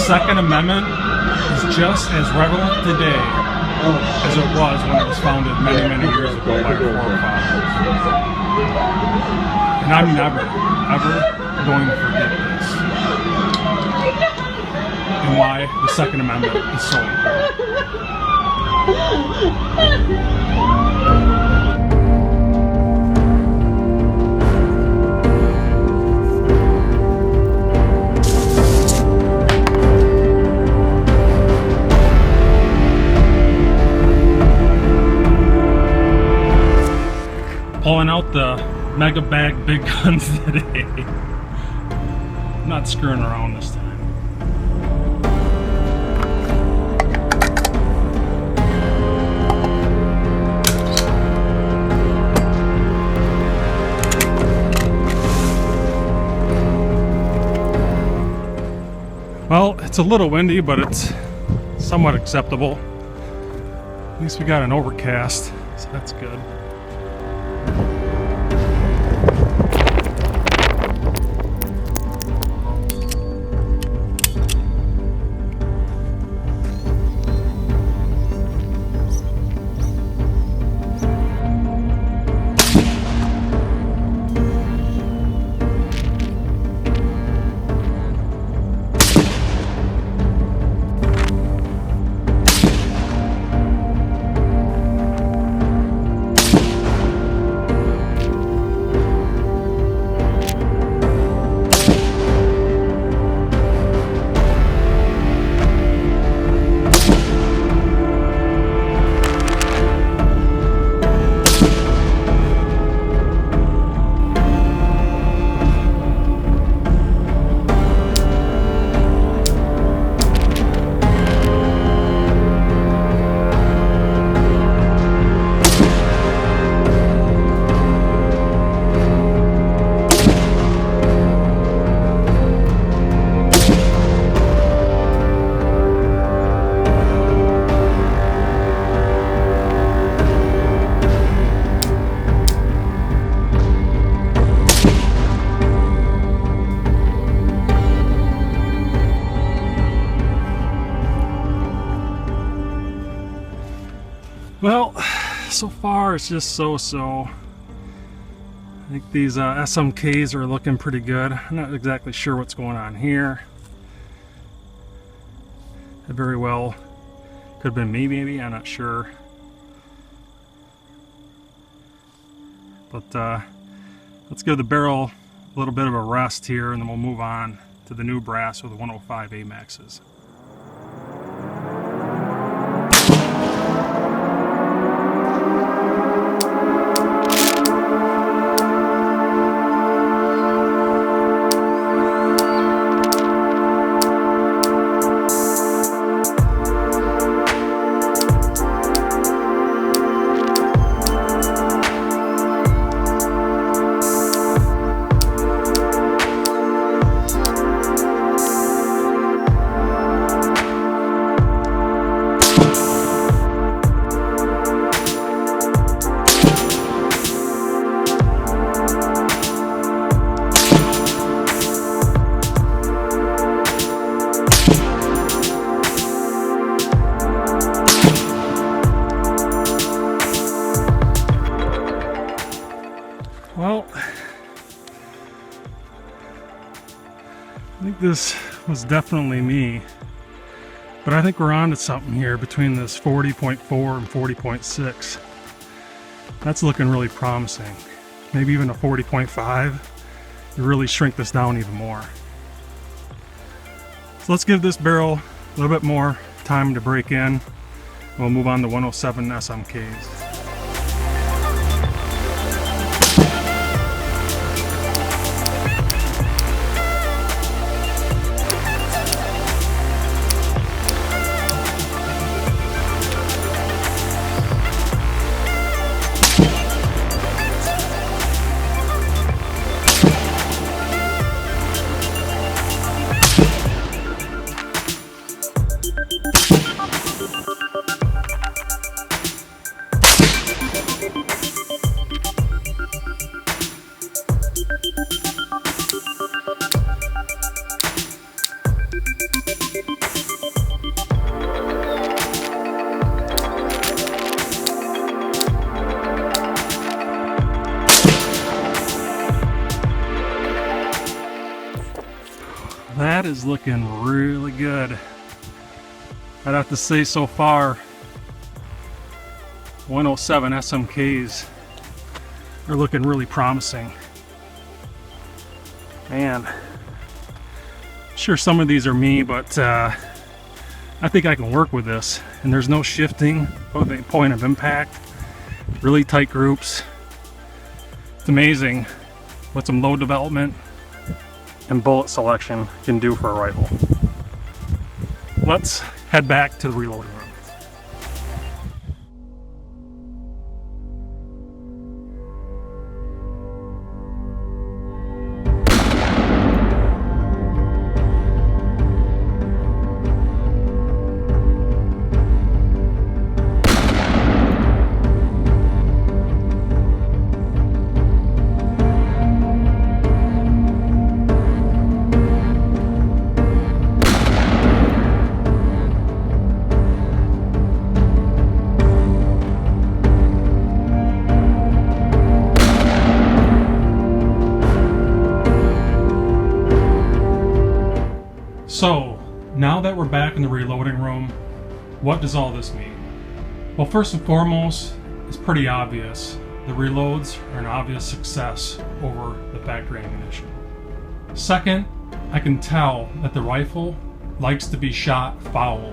Second Amendment is just as relevant today as it was when it was founded many, many years ago by our forefathers. And I'm never, ever going to forget this. And why the Second Amendment is so important. Pulling out the Mega Bag Big Guns today. I'm not screwing around this time. Well, it's a little windy, but it's somewhat acceptable. At least we got an overcast, so that's good. Well, so far it's just so-so. I think these SMKs are looking pretty good. I'm not exactly sure what's going on here. It very well could have been me, maybe, I'm not sure. But let's give the barrel a little bit of a rest here, and then we'll move on to the new brass with the 105 AMAXs. Well, I think this was definitely me, but I think we're on to something here between this 40.4 and 40.6. That's looking really promising. Maybe even a 40.5. You really shrink this down even more. So let's give this barrel a little bit more time to break in. We'll move on to 107 SMKs. is looking really good. I'd have to say so far, 107 SMKs are looking really promising. Man, sure some of these are me, but I think I can work with this. And there's no shifting of the point of impact. Really tight groups. It's amazing what some load development and bullet selection can do for a rifle. Let's head back to the reloading room. So, now that we're back in the reloading room, what does all this mean? Well, first and foremost, it's pretty obvious. The reloads are an obvious success over the factory ammunition. Second, I can tell that the rifle likes to be shot foul,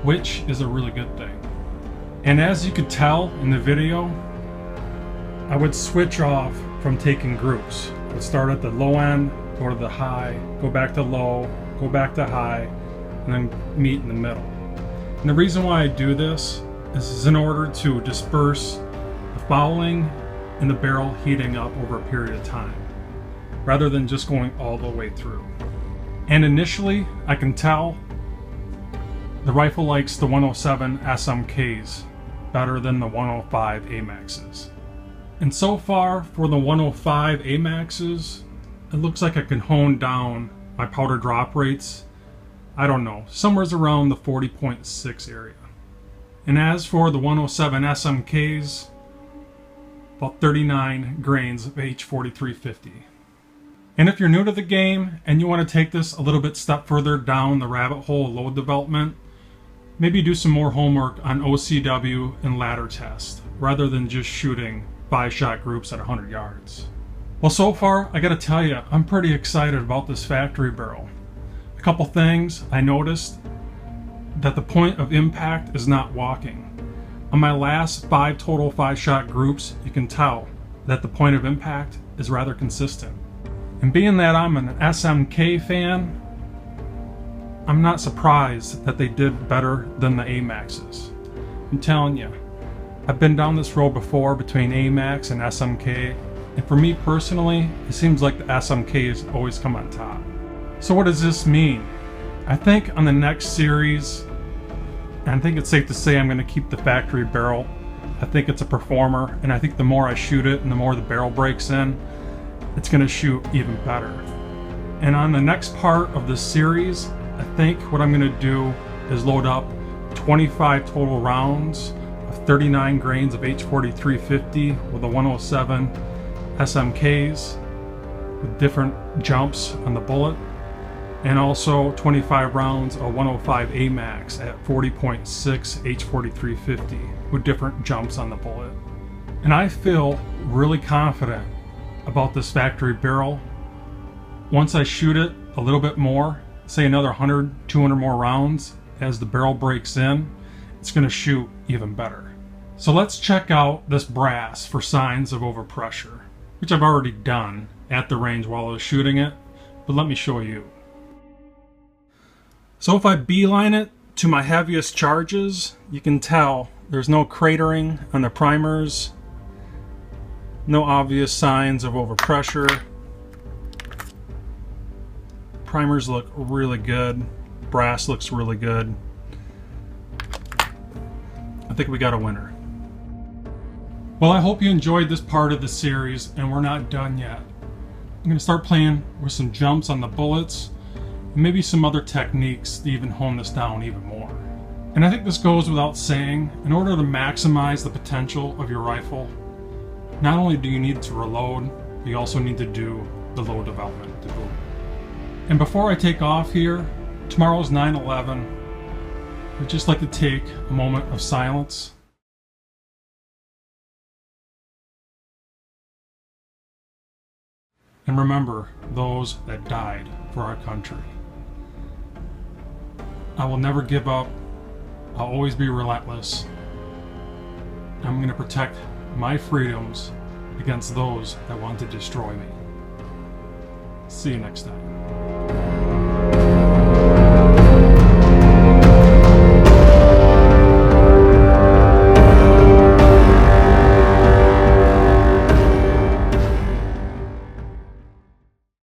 which is a really good thing. And as you could tell in the video, I would switch off from taking groups. I would start at the low end, go to the high, go back to low, go back to high, and then meet in the middle. And the reason why I do this is in order to disperse the fouling and the barrel heating up over a period of time, rather than just going all the way through. And initially, I can tell the rifle likes the 107 SMKs better than the 105 AMAXs. And so far, for the 105 AMAXs, it looks like I can hone down my powder drop rates, I don't know, somewhere around the 40.6 area. And as for the 107 SMKs, about 39 grains of H4350. And if you're new to the game and you want to take this a little bit step further down the rabbit hole of load development, maybe do some more homework on OCW and ladder test, rather than just shooting 5-shot groups at 100 yards. Well, so far, I gotta tell you, I'm pretty excited about this factory barrel. A couple things I noticed: that the point of impact is not walking. On my last 5 total 5-shot groups, you can tell that the point of impact is rather consistent. And being that I'm an SMK fan, I'm not surprised that they did better than the AMAXs. I'm telling you, I've been down this road before between AMAX and SMK, and for me personally, it seems like the SMKs always come on top. So what does this mean? I think on the next series, and I think it's safe to say I'm going to keep the factory barrel. I think it's a performer, and I think the more I shoot it and the more the barrel breaks in, it's going to shoot even better. And on the next part of this series, I think what I'm going to do is load up 25 total rounds of 39 grains of H4350 with a 107 SMKs with different jumps on the bullet, and also 25 rounds of 105 AMAX at 40.6 H4350 with different jumps on the bullet. And I feel really confident about this factory barrel. Once I shoot it a little bit more, say another 100, 200 more rounds, as the barrel breaks in, it's going to shoot even better. So let's check out this brass for signs of overpressure, which I've already done at the range while I was shooting it, but let me show you. So if I beeline it to my heaviest charges, you can tell there's no cratering on the primers, no obvious signs of overpressure. Primers look really good, brass looks really good. I think we got a winner. Well, I hope you enjoyed this part of the series, and we're not done yet. I'm going to start playing with some jumps on the bullets, and maybe some other techniques to even hone this down even more. And I think this goes without saying, in order to maximize the potential of your rifle, not only do you need to reload, but you also need to do the load development to boot. And before I take off here, tomorrow's 9/11. I'd just like to take a moment of silence. And remember those that died for our country. I will never give up. I'll always be relentless. I'm going to protect my freedoms against those that want to destroy me. See you next time.